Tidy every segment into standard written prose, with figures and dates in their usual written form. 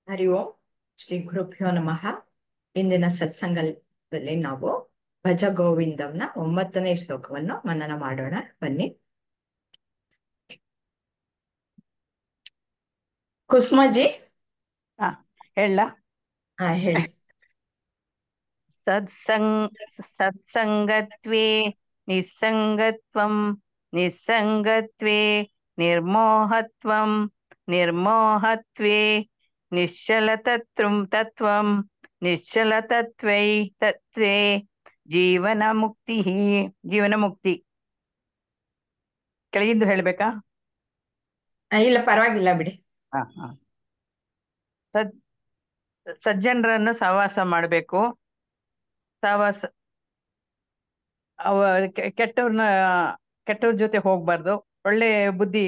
ಹರಿ ಓಂ ಶ್ರೀ ಗುರುಭ್ಯೋ ನಮಃ. ಇಂದಿನ ಸತ್ಸಂಗದಲ್ಲಿ ನಾವು ಭಜ ಗೋವಿಂದಂನ 9ನೇ ಶ್ಲೋಕವನ್ನು ಮನನ ಮಾಡೋಣ. ಬನ್ನಿ. ಕುಸುಮಜಿ, ಹೇಳ ಹೇಳಿ. ಸತ್ಸಂಗತ್ವೇ ನಿಸ್ಸಂಗತ್ವಂ ನಿಸ್ಸಂಗತ್ವೇ ನಿರ್ಮೋಹತ್ವಂ ನಿರ್ಮೋಹತ್ವೇ ನಿಶ್ಚಲತತ್ವಂ ನಿಶ್ಚಲತತ್ವೈ ತತ್ವೇ ಜೀವನ ಮುಕ್ತಿ. ಕೆಳಗಿಂದು ಹೇಳ್ಬೇಕಾ? ಇಲ್ಲ, ಪರವಾಗಿಲ್ಲ ಬಿಡಿ. ಸಜ್ಜನರನ್ನು ಸಹವಾಸ ಮಾಡಬೇಕು. ಸಹವಾಸ ಕೆಟ್ಟವ್ರ ಜೊತೆ ಹೋಗ್ಬಾರ್ದು. ಒಳ್ಳೆ ಬುದ್ಧಿ,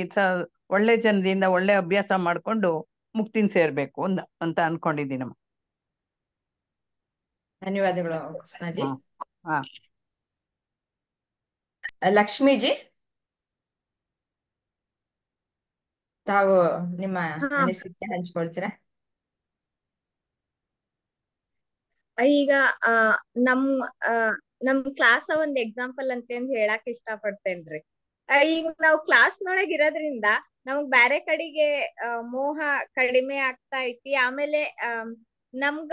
ಒಳ್ಳೆ ಜನದಿಂದ ಒಳ್ಳೆ ಅಭ್ಯಾಸ ಮಾಡ್ಕೊಂಡು ಮುಕ್ತಿನ ಸೇರ್ಬೇಕು ಅಂತ ಅನ್ಕೊಂಡಿದ್ದೀನಮ್ಮ. ಧನ್ಯವಾದಗಳು ಕುಸುಮಾಜಿ. ಹಾ ಲಕ್ಷ್ಮೀಜಿ, ತಾವು ನಿಮ್ಮ ಅನಿಸಿಕೆ ಹಂಚ್ಕೊಳ್ತೀರಾ? ಈಗ ನಮ್ ನಮ್ ಕ್ಲಾಸ್ ಒಂದ್ ಎಕ್ಸಾಂಪಲ್ ಅಂತ ಹೇಳಕ್ ಇಷ್ಟ ಪಡ್ತೇನ್ರಿ. ಈಗ ನಾವ್ ಕ್ಲಾಸ್ ನೊಳಗ್ ಇರೋದ್ರಿಂದ ನಮಗ್ ಬ್ಯಾರೆ ಕಡೆಗೆ ಮೋಹ ಕಡಿಮೆ ಆಗ್ತಾ ಐತಿ. ಆಮೇಲೆ ನಮ್ಗ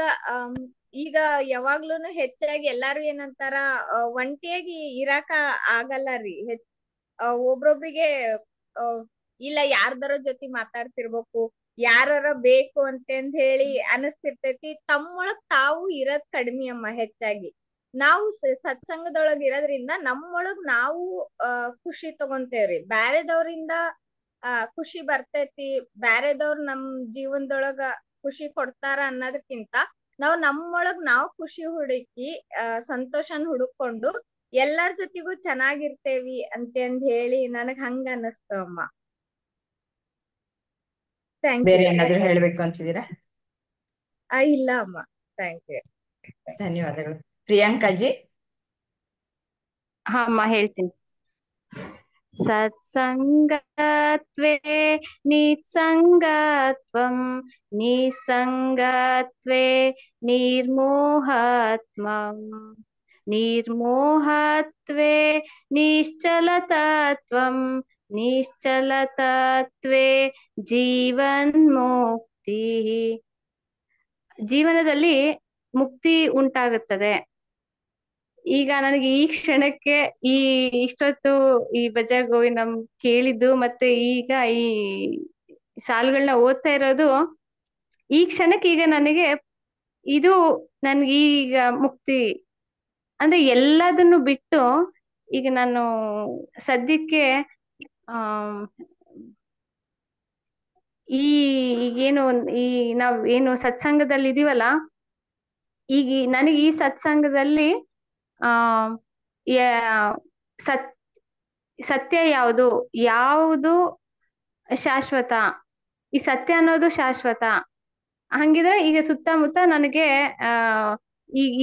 ಈಗ ಯಾವಾಗ್ಲೂನು ಹೆಚ್ಚಾಗಿ ಎಲ್ಲಾರು ಏನಂತಾರ, ಒಂಟಿಯಾಗಿ ಇರಾಕ ಆಗಲ್ಲ ರೀ. ಒಬ್ರೊಬ್ರಿಗೆ ಇಲ್ಲ ಯಾರ್ದಾರ ಜೊತೆ ಮಾತಾಡ್ತಿರ್ಬೇಕು, ಯಾರ ಬೇಕು ಅಂತಂದ್ ಹೇಳಿ ಅನಸ್ತಿರ್ತೈತಿ. ತಮ್ಮೊಳಗ್ ತಾವು ಇರೋದ್ ಕಡಿಮೆ ಅಮ್ಮ. ಹೆಚ್ಚಾಗಿ ನಾವು ಸತ್ಸಂಗದೊಳಗ್ ಇರೋದ್ರಿಂದ ನಮ್ಮೊಳಗ್ ನಾವು ಖುಷಿ ತಗೊಂತೇವ್ರಿ. ಬ್ಯಾರೆದವ್ರಿಂದ ಖುಷಿ ಬರ್ತೈತಿ, ಬ್ಯಾರೆದವ್ರ ನಮ್ ಜೀವನದೊಳಗ ಖುಷಿ ಕೊಡ್ತಾರ ಅನ್ನೋದಕ್ಕಿಂತ ನಾವ್ ನಮ್ಮೊಳಗ್ ನಾವ್ ಖುಷಿ ಹುಡುಕಿ ಸಂತೋಷನ್ ಹುಡುಕೊಂಡು ಎಲ್ಲಾರ್ ಜೊತೆಗೂ ಚೆನ್ನಾಗಿರ್ತೇವಿ ಅಂತಂದ್ ಹೇಳಿ ನನಗ್ ಹಂಗ ಅನಸ್ತವಮ್ಮ. ಬೇರೆ ಏನಾದ್ರು ಹೇಳ್ಬೇಕು ಅಂತಿದ್ದೀರಾ? ಇಲ್ಲ ಅಮ್ಮ, ಥ್ಯಾಂಕ್ ಯು. ಧನ್ಯವಾದಗಳು. ಪ್ರಿಯಾಂಕಾಜಿ. ಹಾ ಅಮ್ಮ, ಹೇಳ್ತೀನಿ. ಸತ್ಸಂಗತ್ವೇ ನಿಸ್ಸಂಗತ್ವಂ ನಿಸ್ಸಂಗತ್ವೇ ನಿರ್ಮೋಹತ್ವಂ ನಿರ್ಮೋಹತ್ವೇ ನಿಶ್ಚಲತತ್ವಂ ನಿಶ್ಚಲತತ್ವೇ ಜೀವನ್ಮುಕ್ತಿ. ಜೀವನದಲ್ಲಿ ಮುಕ್ತಿ ಉಂಟಾಗುತ್ತದೆ. ಈಗ ನನಗೆ ಈ ಕ್ಷಣಕ್ಕೆ ಇಷ್ಟೊತ್ತು ಈ ಭಜ ಗೋವಿಂದಂ ಕೇಳಿದ್ದು ಮತ್ತೆ ಈಗ ಈ ಸಾಲುಗಳನ್ನ ಓದ್ತಾ ಇರೋದು, ಈ ಕ್ಷಣಕ್ಕೆ ಈಗ ನನಗೆ ಇದು ನನ್ಗೆ ಈಗ ಮುಕ್ತಿ ಅಂದ್ರೆ ಎಲ್ಲದನ್ನು ಬಿಟ್ಟು ಈಗ ನಾನು ಸದ್ಯಕ್ಕೆ ಈಗೇನು ನಾವ್ ಏನು ಸತ್ಸಂಗದಲ್ಲಿ ಇದೀವಲ್ಲ, ಈಗ ನನಗೆ ಈ ಸತ್ಸಂಗದಲ್ಲಿ ಸತ್ಯ ಯಾವುದು ಶಾಶ್ವತ, ಈ ಸತ್ಯ ಅನ್ನೋದು ಶಾಶ್ವತ. ಹಂಗಿದ್ರೆ ಈಗ ಸುತ್ತಮುತ್ತ ನನಗೆ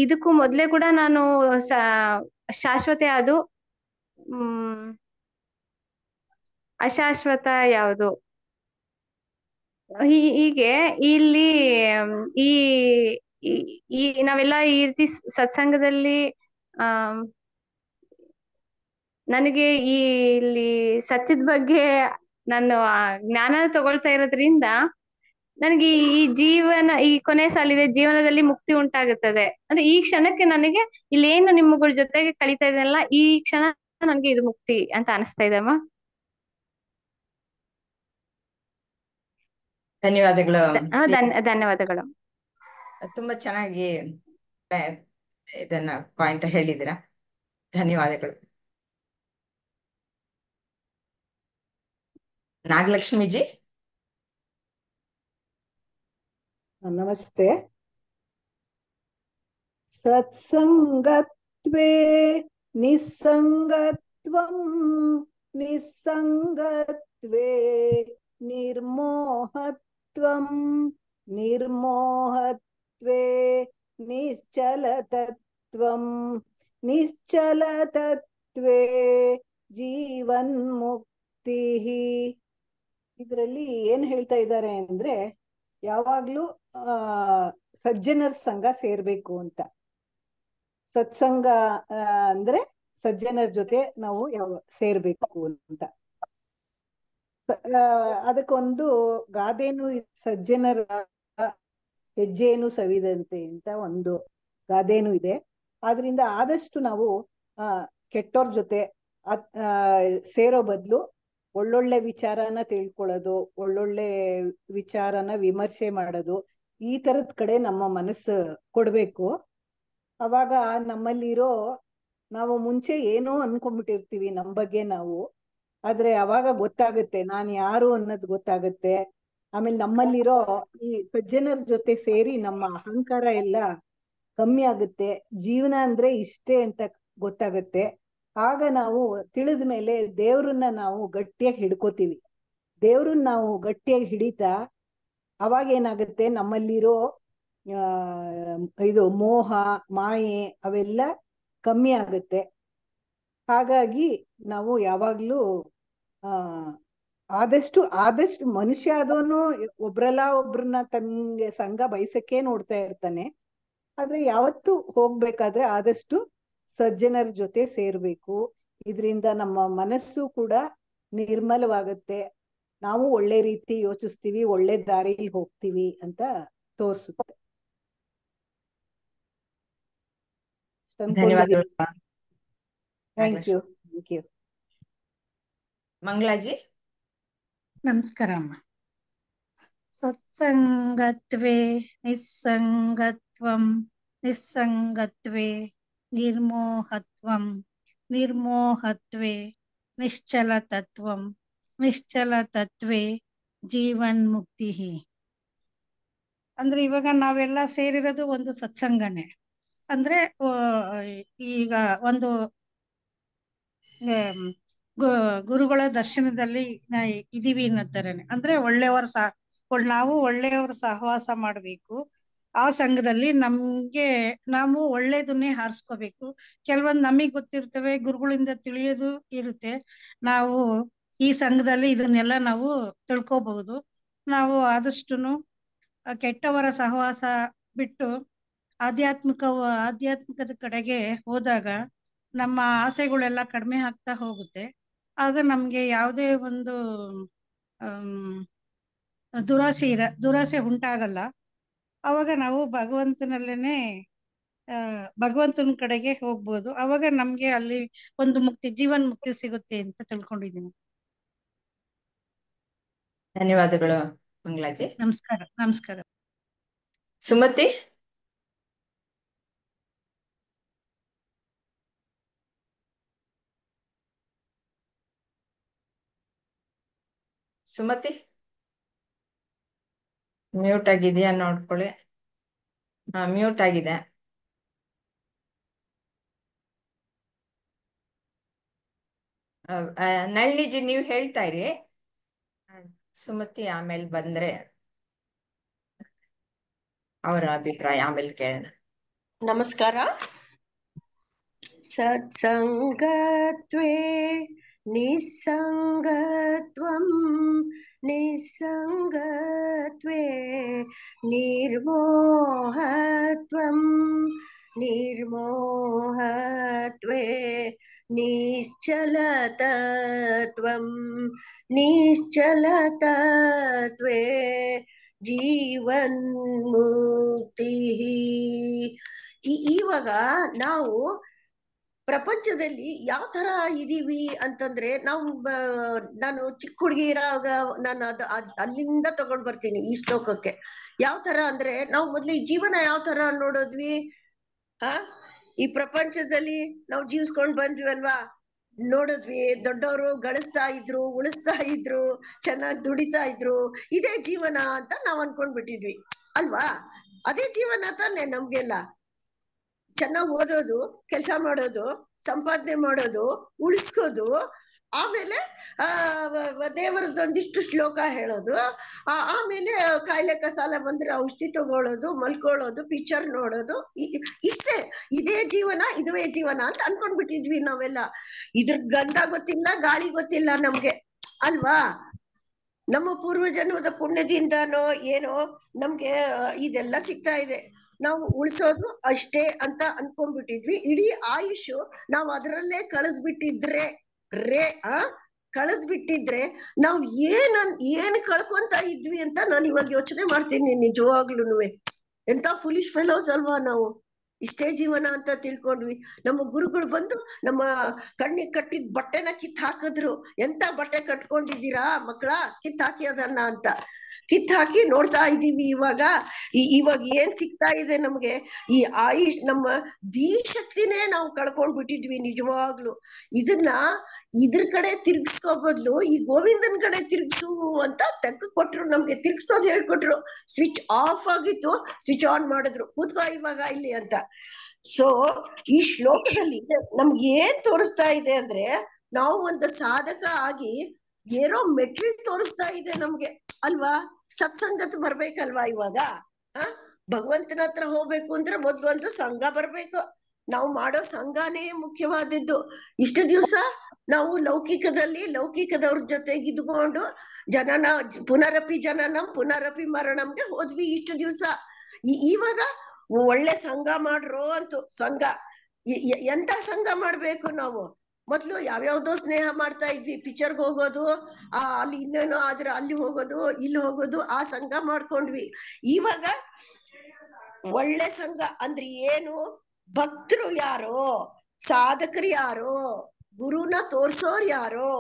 ಇದಕ್ಕೂ ಮೊದ್ಲೇ ಕೂಡ ನಾನು ಶಾಶ್ವತ ಯಾವುದು, ಅಶಾಶ್ವತ ಯಾವುದು, ಹೀಗೆ ಇಲ್ಲಿ ಈ ನಾವೆಲ್ಲ ಈ ರೀತಿ ಸತ್ಸಂಗದಲ್ಲಿ ನನಗೆ ಇಲ್ಲಿ ಸತ್ಯದ ಬಗ್ಗೆ ನಾನು ಜ್ಞಾನ ತಗೊಳ್ತಾ ಇರೋದ್ರಿಂದ ನನಗೆ ಈ ಕೊನೆ ಸಾಲಿದೆ, ಜೀವನದಲ್ಲಿ ಮುಕ್ತಿ ಉಂಟಾಗುತ್ತದೆ. ಅಂದ್ರೆ ಈ ಕ್ಷಣಕ್ಕೆ ನನಗೆ ಇಲ್ಲೇನು ನಿಮ್ಮಗಳ ಜೊತೆಗೆ ಕಳೀತಾ ಇದೆಯಲ್ಲ, ಈ ಕ್ಷಣ ನನಗೆ ಇದು ಮುಕ್ತಿ ಅಂತ ಅನಿಸ್ತಾ ಇದೆ ಅಮ್ಮ. ಧನ್ಯವಾದಗಳು. ಧನ್ಯವಾದಗಳು. ತುಂಬಾ ಚೆನ್ನಾಗಿ ಇದನ್ನ ಪಾಯಿಂಟ್ ಹೇಳಿದಿರಾ. ಧನ್ಯವಾದಗಳು. ನಾಗಲಕ್ಷ್ಮೀಜಿ. ನಮಸ್ತೆ. ಸತ್ಸಂಗತ್ವೇ ನಿಸ್ಸಂಗತ್ವಂ ನಿಸ್ಸಂಗತ್ವೇ ನಿರ್ಮೋಹತ್ವಂ ನಿರ್ಮೋಹತ್ವೇ ನಿಶ್ಚಲತತ್ವಂ ನಿಶ್ಚಲತತ್ವೇ ಜೀವನ್ಮುಕ್ತಿ. ಇದರಲ್ಲಿ ಏನ್ ಹೇಳ್ತಾ ಇದ್ದಾರೆ ಅಂದ್ರೆ, ಯಾವಾಗ್ಲೂ ಆ ಸಜ್ಜನರ ಸಂಘ ಸೇರ್ಬೇಕು ಅಂತ. ಸತ್ಸಂಗ ಅಂದ್ರೆ ಸಜ್ಜನರ ಜೊತೆ ನಾವು ಸೇರ್ಬೇಕು ಅಂತ. ಅದಕ್ಕೊಂದು ಗಾದೆನು ಸಜ್ಜನರ ಹೆಜ್ಜೆಯನ್ನು ಸವಿದಂತೆ ಅಂತ ಒಂದು ಗಾದೆನೂ ಇದೆ. ಆದ್ರಿಂದ ಆದಷ್ಟು ನಾವು ಕೆಟ್ಟೋರ್ ಜೊತೆ ಸೇರೋ ಬದಲು ಒಳ್ಳೊಳ್ಳೆ ವಿಚಾರನ ತಿಳ್ಕೊಳ್ಳೋದು, ಒಳ್ಳೊಳ್ಳೆ ವಿಚಾರನ ವಿಮರ್ಶೆ ಮಾಡೋದು, ಈ ತರದ ಕಡೆ ನಮ್ಮ ಮನಸ್ಸು ಕೊಡ್ಬೇಕು. ಅವಾಗ ನಮ್ಮಲ್ಲಿರೋ, ನಾವು ಮುಂಚೆ ಏನೋ ಅನ್ಕೊಂಡ್ಬಿಟ್ಟಿರ್ತೀವಿ ನಮ್ಮ ಬಗ್ಗೆ ನಾವು, ಆದ್ರೆ ಅವಾಗ ಗೊತ್ತಾಗುತ್ತೆ ನಾನು ಯಾರು ಅನ್ನೋದು ಗೊತ್ತಾಗುತ್ತೆ. ಆಮೇಲೆ ನಮ್ಮಲ್ಲಿರೋ ಈ ಸಜ್ಜನರ ಜೊತೆ ಸೇರಿ ನಮ್ಮ ಅಹಂಕಾರ ಎಲ್ಲ ಕಮ್ಮಿ ಆಗುತ್ತೆ. ಜೀವನ ಅಂದ್ರೆ ಇಷ್ಟೇ ಅಂತ ಗೊತ್ತಾಗುತ್ತೆ. ಆಗ ನಾವು ತಿಳಿದ ಮೇಲೆ ದೇವ್ರನ್ನ ನಾವು ಗಟ್ಟಿಯಾಗಿ ಹಿಡ್ಕೋತೀವಿ. ದೇವ್ರನ್ನ ನಾವು ಗಟ್ಟಿಯಾಗಿ ಹಿಡಿತಾ ಅವಾಗ ಏನಾಗುತ್ತೆ, ನಮ್ಮಲ್ಲಿರೋ ಇದು ಮೋಹ ಮಾಯೆ ಅವೆಲ್ಲ ಕಮ್ಮಿ ಆಗುತ್ತೆ. ಹಾಗಾಗಿ ನಾವು ಯಾವಾಗ್ಲೂ ಆದಷ್ಟು ಮನುಷ್ಯ ಆದವನು ಒಬ್ರಲ್ಲ ಒಬ್ರನ್ನ ತನ್ಗೆ ಸಂಘ ಬಯಸಕ್ಕೆ ನೋಡ್ತಾ ಇರ್ತಾನೆ. ಆದ್ರೆ ಯಾವತ್ತು ಹೋಗ್ಬೇಕಾದ್ರೆ ಆದಷ್ಟು ಸಜ್ಜನರ ಜೊತೆ ಸೇರ್ಬೇಕು. ಇದರಿಂದ ನಮ್ಮ ಮನಸ್ಸು ಕೂಡ ನಿರ್ಮಲವಾಗುತ್ತೆ. ನಾವು ಒಳ್ಳೆ ರೀತಿ ಯೋಚಿಸ್ತೀವಿ, ಒಳ್ಳೆ ದಾರಿಯಲ್ಲಿ ಹೋಗ್ತೀವಿ ಅಂತ ತೋರಿಸುತ್ತೆ. ಧನ್ಯವಾದಗಳು. Thank you. ಮಂಗಳಾಜಿ. ನಮಸ್ಕಾರ ಅಮ್ಮ. ಸತ್ಸಂಗತ್ವೇ ನಿಸ್ಸಂಗತ್ವಂ, ನಿಸ್ಸಂಗತ್ವೇ ನಿರ್ಮೋಹತ್ವಂ, ನಿರ್ಮೋಹತ್ವೇ ನಿಶ್ಚಲತತ್ವಂ, ನಿಶ್ಚಲತತ್ವೇ ಜೀವನ್ಮುಕ್ತಿ. ಅಂದ್ರೆ ಇವಾಗ ನಾವೆಲ್ಲ ಸೇರಿರೋದು ಒಂದು ಸತ್ಸಂಗನೇ. ಅಂದ್ರೆ ಈಗ ಒಂದು ಗುರುಗಳ ದರ್ಶನದಲ್ಲಿ ಇದೀವಿ ಅನ್ನೋತರನೆ. ಅಂದ್ರೆ ನಾವು ಒಳ್ಳೆಯವ್ರ ಸಹವಾಸ ಮಾಡ್ಬೇಕು. ಆ ಸಂಘದಲ್ಲಿ ನಾವು ಒಳ್ಳೇದನ್ನೇ ಹಾರಿಸ್ಕೋಬೇಕು. ಕೆಲವೊಂದು ನಮಗ್ ಗೊತ್ತಿರ್ತವೆ, ಗುರುಗಳಿಂದ ತಿಳಿಯೋದು ಇರುತ್ತೆ. ನಾವು ಈ ಸಂಘದಲ್ಲಿ ಇದನ್ನೆಲ್ಲ ನಾವು ತಿಳ್ಕೋಬಹುದು. ನಾವು ಆದಷ್ಟುನು ಕೆಟ್ಟವರ ಸಹವಾಸ ಬಿಟ್ಟು ಆಧ್ಯಾತ್ಮಿಕದ ಕಡೆಗೆ ಹೋದಾಗ ನಮ್ಮ ಆಸೆಗಳೆಲ್ಲ ಕಡಿಮೆ ಆಗ್ತಾ ಹೋಗುತ್ತೆ. ಆಗ ನಮ್ಗೆ ಯಾವುದೇ ಒಂದು ದುರಾಸೆ ಉಂಟಾಗಲ್ಲ. ಅವಾಗ ನಾವು ಭಗವಂತನ ಕಡೆಗೆ ಹೋಗ್ಬೋದು. ಅವಾಗ ನಮ್ಗೆ ಅಲ್ಲಿ ಒಂದು ಜೀವನ್ ಮುಕ್ತಿ ಸಿಗುತ್ತೆ ಅಂತ ತಿಳ್ಕೊಂಡಿದ್ದೀನಿ. ಧನ್ಯವಾದಗಳು ಮಂಗಳಾಜಿ. ನಮಸ್ಕಾರ. ಸುಮತಿ. ಸುಮತಿ ಮ್ಯೂಟ್ ಆಗಿದೆಯಾ ನೋಡ್ಕೊಳ್ಳಿ. ಮ್ಯೂಟ್ ಆಗಿದೆ. ನಳಿನಿಜಿ ನೀವು ಹೇಳ್ತಾ ಇರಿ. ಸುಮತಿ ಆಮೇಲೆ ಬಂದ್ರೆ ಅವರ ಅಭಿಪ್ರಾಯ ಆಮೇಲೆ ಕೇಳೋಣ. ನಮಸ್ಕಾರ. ಸತ್ಸಂಗತ್ವೇ ನಿಸ್ಸಂಗತ್ವಂ, ನಿಸ್ಸಂಗತ್ವೇ ನಿರ್ಮೋಹತ್ವಂ, ನಿರ್ಮೋಹತ್ವೇ ನಿಶ್ಚಲತತ್ವಂ, ನಿಶ್ಚಲತತ್ವೇ ಜೀವನ್ಮುಕ್ತಿ. ಇವಾಗ ನಾವು ಪ್ರಪಂಚದಲ್ಲಿ ಯಾವ ತರ ಇದೀವಿ ಅಂತಂದ್ರೆ, ನಾನು ಚಿಕ್ಕ ಹುಡುಗಿ ಇರೋವಾಗ ನಾನು ಅಲ್ಲಿಂದ ತಗೊಂಡ್ ಬರ್ತೀನಿ ಈ ಶ್ಲೋಕಕ್ಕೆ. ಯಾವ ತರ ಅಂದ್ರೆ, ನಾವು ಮೊದ್ಲು ಈ ಜೀವನ ಯಾವ ತರ ನೋಡೋದ್ವಿ, ಈ ಪ್ರಪಂಚದಲ್ಲಿ ನಾವು ಜೀವಿಸ್ಕೊಂಡ್ ಬಂದ್ವಿ ಅಲ್ವಾ, ನೋಡಿದ್ವಿ. ದೊಡ್ಡವರು ಗಳಿಸ್ತಾ ಇದ್ರು, ಉಳಿಸ್ತಾ ಇದ್ರು, ಚೆನ್ನಾಗಿ ದುಡಿತಾ ಇದ್ರು, ಇದೇ ಜೀವನ ಅಂತ ನಾವ್ ಅನ್ಕೊಂಡ್ಬಿಟ್ಟಿದ್ವಿ ಅಲ್ವಾ. ಅದೇ ಜೀವನ ತಾನೆ ನಮ್ಗೆಲ್ಲ. ಚೆನ್ನಾಗಿ ಓದೋದು, ಕೆಲಸ ಮಾಡೋದು, ಸಂಪಾದನೆ ಮಾಡೋದು, ಉಳಿಸ್ಕೋದು, ಆಮೇಲೆ ದೇವರದೊಂದಿಷ್ಟು ಶ್ಲೋಕ ಹೇಳೋದು, ಆಮೇಲೆ ಕಾಯಿಲೆ ಕಸಾಲ ಬಂದ್ರೆ ಔಷಧಿ ತಗೊಳ್ಳೋದು, ಮಲ್ಕೊಳ್ಳೋದು, ಪಿಕ್ಚರ್ ನೋಡೋದು, ಇಷ್ಟೇ. ಇದೇ ಜೀವನ, ಇದುವೇ ಜೀವನ ಅಂತ ಅನ್ಕೊಂಡ್ಬಿಟ್ಟಿದ್ವಿ ನಾವೆಲ್ಲ. ಇದ್ರ ಗಂಧ ಗೊತ್ತಿಲ್ಲ, ಗಾಳಿ ಗೊತ್ತಿಲ್ಲ ನಮ್ಗೆ ಅಲ್ವಾ. ನಮ್ಮ ಪೂರ್ವಜನ್ಮದ ಪುಣ್ಯದಿಂದನೋ ಏನೋ ನಮ್ಗೆ ಇದೆಲ್ಲ ಸಿಗ್ತಾ ಇದೆ. ನಾವು ಉಳಿಸೋದು ಅಷ್ಟೇ ಅಂತ ಅನ್ಕೊಂಡ್ಬಿಟ್ಟಿದ್ವಿ. ಇಡೀ ಆಯುಷು ನಾವು ಅದರಲ್ಲೇ ಕಳೆದ್ ಬಿಟ್ಟಿದ್ರೆ ನಾವು ಏನ್ ಕಳ್ಕೊಂತ ಇದ್ವಿ ಅಂತ ನಾನು ಇವಾಗ ಯೋಚನೆ ಮಾಡ್ತೀನಿ ನಿಜವಾಗ್ಲೂನುವೆ. ಎಂತ ಫುಲಿಶ್ ಫೆಲೋಸ್ ಅಲ್ವಾ ನಾವು. ಇಷ್ಟೇ ಜೀವನ ಅಂತ ತಿಳ್ಕೊಂಡ್ವಿ. ನಮ್ಮ ಗುರುಗಳು ಬಂದು ನಮ್ಮ ಕಣ್ಣಿಗೆ ಕಟ್ಟಿದ್ ಬಟ್ಟೆನ ಕಿತ್ ಹಾಕಿದ್ರು. ಎಂತ ಬಟ್ಟೆ ಕಟ್ಕೊಂಡಿದ್ದೀರಾ ಮಕ್ಕಳ, ಕಿತ್ ಹಾಕಿ ಅದನ್ನ ಅಂತ ಕಿತ್ ಹಾಕಿ ನೋಡ್ತಾ ಇದೀವಿ. ಇವಾಗ ಏನ್ ಸಿಗ್ತಾ ಇದೆ ನಮ್ಗೆ, ಈ ಆಯುಷ್ ನಮ್ಮ ಶಕ್ತಿನೇ ನಾವು ಕಳ್ಕೊಂಡ್ ಬಿಟ್ಟಿದ್ವಿ ನಿಜವಾಗ್ಲು. ಇದ್ರ ಕಡೆ ತಿರ್ಗಿಸ್ಕೋ ಬದ್ಲು ಈ ಗೋವಿಂದನ್ ಕಡೆ ತಿರ್ಗಿಸು ಅಂತ ತೆಗ್ದು ಕೊಟ್ರು. ನಮ್ಗೆ ತಿರ್ಗಿಸೋದ್ ಹೇಳ್ಕೊಟ್ರು. ಸ್ವಿಚ್ ಆಫ್ ಆಗಿತ್ತು, ಸ್ವಿಚ್ ಆನ್ ಮಾಡಿದ್ರು, ಕೂತ್ಕೋ ಇವಾಗ ಇಲ್ಲಿ ಅಂತ. ಸೊ ಈ ಶ್ಲೋಕದಲ್ಲಿ ನಮ್ಗೆ ಏನ್ ತೋರಿಸ್ತಾ ಇದೆ ಅಂದ್ರೆ, ನಾವು ಒಂದು ಸಾಧಕ ಆಗಿ ಏನೋ ಮೆಟ್ರಿಕ್ ತೋರಿಸ್ತಾ ಇದೆ ನಮ್ಗೆ ಅಲ್ವಾ. ಸತ್ಸಂಗತ್ ಬರ್ಬೇಕಲ್ವಾ ಇವಾಗ. ಭಗವಂತನ ಹತ್ರ ಹೋಗ್ಬೇಕು ಅಂದ್ರೆ ಮೊದ್ಲು ಒಂದು ಸಂಘ ಬರ್ಬೇಕು. ನಾವು ಮಾಡೋ ಸಂಘನೇ ಮುಖ್ಯವಾದದ್ದು. ಇಷ್ಟು ದಿವ್ಸ ನಾವು ಲೌಕಿಕದವ್ರ ಜೊತೆಗೆ ಇದ್ಕೊಂಡು ಪುನರಪಿ ಜನನಂ ಪುನರಪಿ ಮರಣಂಗೆ ಹೋದ್ವಿ ಇಷ್ಟು ದಿವ್ಸ. ಇವಾಗ ಒಳ್ಳೆ ಸಂಘ ಮಾಡ್ರೋ ಅಂತು. ಸಂಘ ಎಂತ ಸಂಘ ಮಾಡ್ಬೇಕು ನಾವು? ಮೊದ್ಲು ಯಾವ್ಯಾವ್ದೋ ಸ್ನೇಹ ಮಾಡ್ತಾ ಇದ್ವಿ. ಪಿಕ್ಚರ್ಗೆ ಹೋಗೋದು, ಅಲ್ಲಿ ಇನ್ನೇನೋ ಆದ್ರೆ ಅಲ್ಲಿ ಹೋಗೋದು, ಇಲ್ಲಿ ಹೋಗೋದು, ಆ ಸಂಘ ಮಾಡ್ಕೊಂಡ್ವಿ. ಇವಾಗ ಒಳ್ಳೆ ಸಂಘ ಅಂದ್ರೆ ಏನು? ಭಕ್ತರು ಯಾರೋ, ಸಾಧಕರು ಯಾರೋ, ಗುರುನ ತೋರ್ಸೋರ್ ಯಾರೋ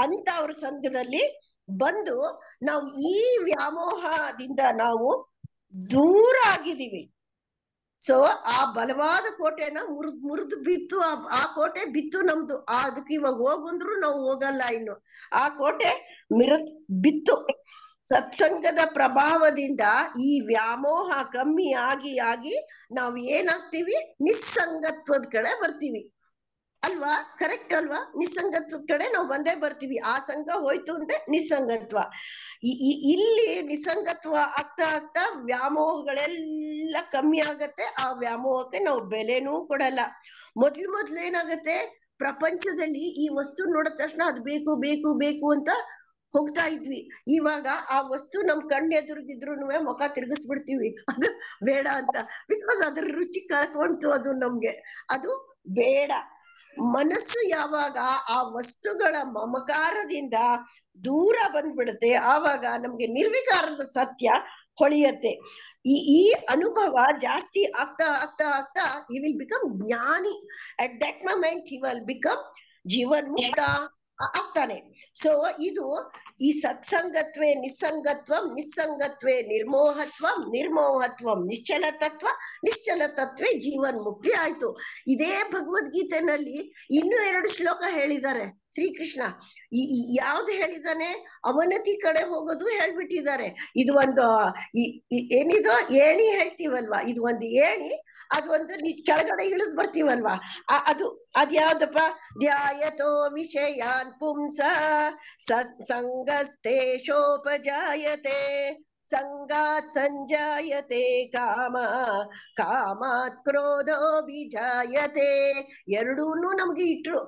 ಅಂತ ಅವ್ರ ಸಂಘದಲ್ಲಿ ಬಂದು ನಾವು ಈ ವ್ಯಾಮೋಹದಿಂದ ನಾವು ದೂರ ಆಗಿದ್ದೀವಿ. ಸೊ ಆ ಬಲವಾದ ಕೋಟೆನ ಮುರಿದು ಬಿತ್ತು. ಆ ಕೋಟೆ ಬಿತ್ತು ನಮ್ದು. ಅದಕ್ಕೆ ಇವಾಗ ಹೋಗಂದ್ರು ನಾವು ಹೋಗಲ್ಲ. ಇನ್ನು ಆ ಕೋಟೆ ಬಿತ್ತು. ಸತ್ಸಂಗದ ಪ್ರಭಾವದಿಂದ ಈ ವ್ಯಾಮೋಹ ಕಮ್ಮಿ ಆಗಿ ನಾವು ಏನಾಗ್ತೀವಿ? ನಿಸ್ಸಂಗತ್ವದ ಕಡೆ ಬರ್ತೀವಿ ಅಲ್ವಾ? ಕರೆಕ್ಟ್ ಅಲ್ವಾ? ನಿಸ್ಸಂಗತ್ವದ ಕಡೆ ನಾವು ಬಂದೇ ಬರ್ತೀವಿ. ಆ ಸಂಘ ಹೋಯ್ತು ಅಂದ್ರೆ ನಿಸ್ಸಂಗತ್ವ. ಇಲ್ಲಿ ನಿಸ್ಸಂಗತ್ವ ಆಗ್ತಾ ವ್ಯಾಮೋಹಗಳೆಲ್ಲ ಕಮ್ಮಿ ಆಗತ್ತೆ. ಆ ವ್ಯಾಮೋಹಕ್ಕೆ ನಾವು ಬೆಲೆನೂ ಕೊಡಲ್ಲ. ಮೊದ್ಲು ಏನಾಗತ್ತೆ, ಪ್ರಪಂಚದಲ್ಲಿ ಈ ವಸ್ತು ನೋಡಿದ ತಕ್ಷಣ ಅದು ಬೇಕು ಬೇಕು ಬೇಕು ಅಂತ ಹೋಗ್ತಾ ಇದ್ವಿ. ಇವಾಗ ಆ ವಸ್ತು ನಮ್ ಕಣ್ಣು ಎದುರುಗಿದ್ರು ಮುಖ ತಿರ್ಗಿಸ್ಬಿಡ್ತೀವಿ ಅದು ಬೇಡ ಅಂತ. ಬಿಕಾಸ್ ಅದ್ರ ರುಚಿ ಕಳ್ಕೊಂತು ಅದು ನಮ್ಗೆ. ಅದು ಬೇಡ. ಮನಸ್ಸು ಯಾವಾಗ ಆ ವಸ್ತುಗಳ ಮಮಕಾರದಿಂದ ದೂರ ಬಂದ್ಬಿಡುತ್ತೆ, ಆವಾಗ ನಮ್ಗೆ ನಿರ್ವಿಕಾರದ ಸತ್ಯ ಹೊಳೆಯತ್ತೆ. ಈ ಅನುಭವ ಜಾಸ್ತಿ ಆಗ್ತಾ he will become ಜ್ಞಾನಿ. at that moment he will become Jeevan ಮುಕ್ತ ಆಗ್ತಾನೆ. ಸೊ ಇದು ಈ ಸತ್ಸಂಗತ್ವೇ ನಿಸ್ಸಂಗತ್ವೇ ನಿರ್ಮೋಹತ್ವಂ ನಿಶ್ಚಲ ತತ್ವೇ ಜೀವನ್ ಮುಕ್ತಿ ಆಯ್ತು. ಇದೇ ಭಗವದ್ಗೀತೆನಲ್ಲಿ ಇನ್ನೂ 2 ಶ್ಲೋಕ ಹೇಳಿದ್ದಾರೆ ಶ್ರೀಕೃಷ್ಣ. ಯಾವ್ದು ಹೇಳಿದಾನೆ? ಅವನತಿ ಕಡೆ ಹೋಗೋದು ಹೇಳ್ಬಿಟ್ಟಿದ್ದಾರೆ. ಇದು ಒಂದು ಏನಿದು ಏಣಿ ಹೇಳ್ತೀವಲ್ವಾ, ಇದು ಒಂದು ಏಣಿ. ಅದೊಂದು ಕೆಳಗಡೆ ಇಳಿದ್ ಬರ್ತೀವಲ್ವಾ, ಅದ್ಯಾವ್ದಪ್ಪ? ಧ್ಯಾಯತೋ ವಿಷಯಾನ್ ಪುಂಸ ಸಂಗಸ್ತೇಷೋಪಜಾಯತೆ ಸಂಗಾತ್ ಸಂಜಾಯತೆ ಕಾಮಾತ್ ಕ್ರೋಧೋಭಿಜಾಯತೆ. ಎರಡೂನು ನಮ್ಗೆ ಇಟ್ರು.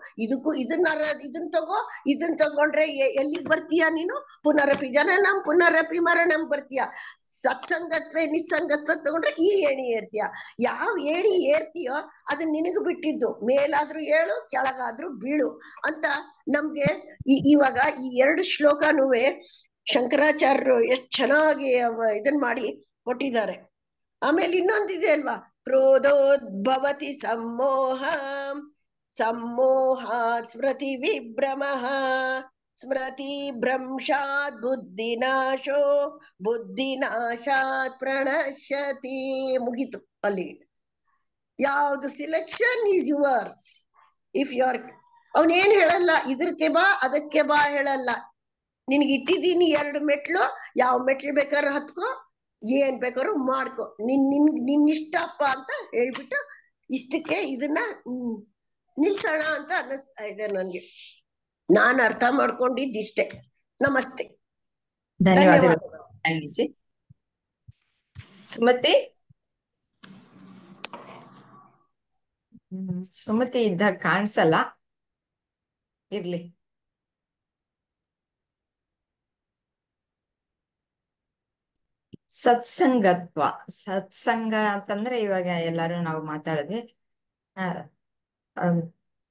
ಇದನ್ ತಗೊಂಡ್ರೆ ಎಲ್ಲಿಗ್ ಬರ್ತೀಯ ನೀನು? ಪುನರಪಿ ಜನನಂ ಪುನರಪಿ ಮರಣಂ ಬರ್ತೀಯ. ಸತ್ಸಂಗತ್ವೇ ನಿಸ್ಸಂಗತ್ವ ತಗೊಂಡ್ರೆ ಈ ಏಣಿ ಏರ್ತೀಯ. ಯಾವ ಏಣಿ ಏರ್ತೀಯೋ ಅದನ್ನ ನಿನಗ್ ಬಿಟ್ಟಿದ್ದು. ಮೇಲಾದ್ರೂ ಏಳು, ಕೆಳಗಾದ್ರೂ ಬೀಳು ಅಂತ ನಮ್ಗೆ ಇವಾಗ ಈ 2 ಶ್ಲೋಕನುವೆ ಶಂಕರಾಚಾರ್ಯರು ಎಷ್ಟ್ ಚೆನ್ನಾಗಿ ಇದನ್ ಮಾಡಿ ಕೊಟ್ಟಿದ್ದಾರೆ. ಆಮೇಲೆ ಇನ್ನೊಂದಿದೆ ಅಲ್ವಾ, ಕ್ರೋಧೋದ್ಭವತಿ ಸಮ್ಮೋಹಾತ್ ಸ್ಮೃತಿ ವಿಭ್ರಮಃ ಸ್ಮೃತಿ ಭ್ರಂಶಾತ್ ಬುದ್ಧಿನಾಶಾತ್ ಪ್ರಣಶ್ಯತಿ. ಮುಗಿತು ಅಲ್ಲಿಗೆ. ಯಾವ್ದು selection is yours. If you are ಅವನೇನ್ ಹೇಳಲ್ಲ, ಇದಕ್ಕೆ ಬಾ ಅದಕ್ಕೆ ಬಾ ಹೇಳಲ್ಲ. ನಿನ್ಗೆ ಇಟ್ಟಿದ್ದೀನಿ 2 ಮೆಟ್ಲು, ಯಾವ ಮೆಟ್ಲು ಬೇಕಾದ್ರೂ ಹತ್ಕೋ, ಏನ್ ಬೇಕಾದ್ರೂ ಮಾಡ್ಕೊ, ನಿನ್ನಿಷ್ಟಪ್ಪ ಅಂತ ಹೇಳ್ಬಿಟ್ಟು ಇಷ್ಟಕ್ಕೆ ಇದನ್ನ ನಿಲ್ಸೋಣ ಅಂತ ಅನ್ನಿಸ್ತಾ ಇದೆ ನನ್ಗೆ. ನಾನ್ ಅರ್ಥ ಮಾಡ್ಕೊಂಡಿದ್ದಿಷ್ಟೇ. ನಮಸ್ತೆ, ಧನ್ಯವಾದಗಳು ಅಣ್ಣಿಜಿ. ಸುಮತಿ ಸುಮತಿ ಇದ್ದಾಗ ಕಾಣಿಸಲ್ಲ, ಇರ್ಲಿ. ಸತ್ಸಂಗತ್ವ. ಸತ್ಸಂಗ ಅಂತಂದ್ರೆ ಇವಾಗ ಎಲ್ಲರೂ ನಾವು ಮಾತಾಡಿದ್ವಿ, ಆ, ಆ,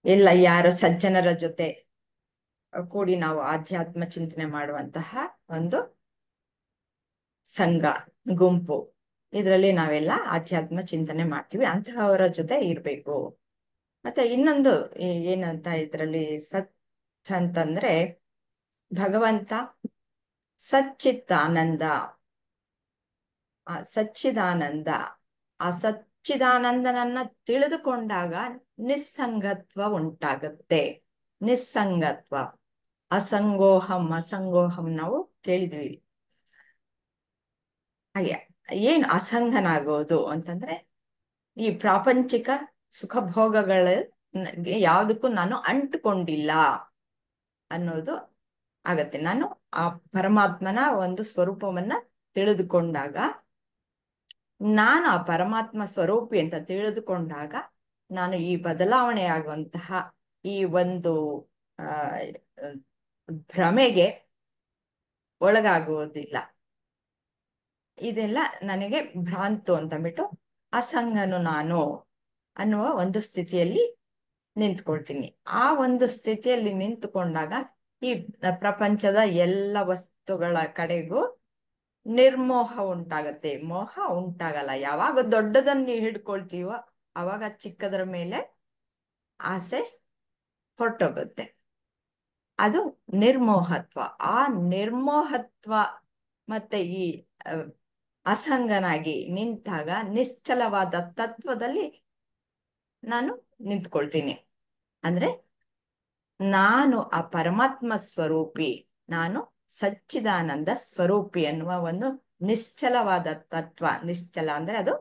ಇಲ್ಲ ಯಾರು ಸಜ್ಜನರ ಜೊತೆ ಕೂಡಿ ನಾವು ಆಧ್ಯಾತ್ಮ ಚಿಂತನೆ ಮಾಡುವಂತಹ ಒಂದು ಸಂಘ, ಗುಂಪು, ಇದರಲ್ಲಿ ನಾವೆಲ್ಲ ಆಧ್ಯಾತ್ಮ ಚಿಂತನೆ ಮಾಡ್ತೀವಿ, ಅಂತಹವರ ಜೊತೆ ಇರ್ಬೇಕು. ಮತ್ತೆ ಇನ್ನೊಂದು ಏನಂತ ಇದ್ರಲ್ಲಿ ಸತ್ ಅಂತಂದ್ರೆ ಭಗವಂತ ಸಚ್ಚಿತ್ತಾನಂದ, ಸಚ್ಚಿದಾನಂದ. ಆ ಸಚ್ಚಿದಾನಂದನನ್ನ ತಿಳಿದುಕೊಂಡಾಗ ನಿಸ್ಸಂಗತ್ವ ಉಂಟಾಗುತ್ತೆ. ನಿಸ್ಸಂಗತ್ವ, ಅಸಂಗೋಹಂ ನಾವು ಕೇಳಿದ್ವಿ. ಹಾಗೆ ಏನು ಅಸಂಗನಾಗೋದು ಅಂತಂದ್ರೆ ಈ ಪ್ರಾಪಂಚಿಕ ಸುಖ ಭೋಗಗಳ ಯಾವುದಕ್ಕೂ ನಾನು ಅಂಟುಕೊಂಡಿಲ್ಲ ಅನ್ನೋದು ಆಗತ್ತೆ. ನಾನು ಆ ಪರಮಾತ್ಮನ ಒಂದು ಸ್ವರೂಪವನ್ನ ತಿಳಿದುಕೊಂಡಾಗ, ನಾನು ಆ ಪರಮಾತ್ಮ ಸ್ವರೂಪಿ ಅಂತ ತಿಳಿದುಕೊಂಡಾಗ ನಾನು ಈ ಬದಲಾವಣೆ ಆಗುವಂತಹ ಈ ಒಂದು ಭ್ರಮೆಗೆ ಒಳಗಾಗುವುದಿಲ್ಲ. ಇದೆಲ್ಲ ನನಗೆ ಭ್ರಾಂತು ಅಂತಂದ್ಬಿಟ್ಟು ಅಸಂಗನು ನಾನು ಅನ್ನುವ ಒಂದು ಸ್ಥಿತಿಯಲ್ಲಿ ನಿಂತ್ಕೊಳ್ತೀನಿ. ಆ ಒಂದು ಸ್ಥಿತಿಯಲ್ಲಿ ನಿಂತುಕೊಂಡಾಗ ಈ ಪ್ರಪಂಚದ ಎಲ್ಲ ವಸ್ತುಗಳ ಕಡೆಗೂ ನಿರ್ಮೋಹ ಉಂಟಾಗತ್ತೆ. ಮೋಹ ಉಂಟಾಗಲ್ಲ. ಯಾವಾಗ ದೊಡ್ಡದನ್ನು ಹಿಡ್ಕೊಳ್ತೀವೋ ಅವಾಗ ಚಿಕ್ಕದರ ಮೇಲೆ ಆಸೆ ಹೊರಟೋಗುತ್ತೆ. ಅದು ನಿರ್ಮೋಹತ್ವ. ಆ ನಿರ್ಮೋಹತ್ವ ಮತ್ತೆ ಈ ಅಸಂಗನಾಗಿ ನಿಂತಾಗ ನಿಶ್ಚಲವಾದ ತತ್ವದಲ್ಲಿ ನಾನು ನಿಂತ್ಕೊಳ್ತೀನಿ. ಅಂದ್ರೆ ನಾನು ಆ ಪರಮಾತ್ಮ ಸ್ವರೂಪಿ, ನಾನು ಸಚ್ಚಿದಾನಂದ ಸ್ವರೂಪಿ ಅನ್ನುವ ಒಂದು ನಿಶ್ಚಲವಾದ ತತ್ವ. ನಿಶ್ಚಲ ಅಂದ್ರೆ ಅದು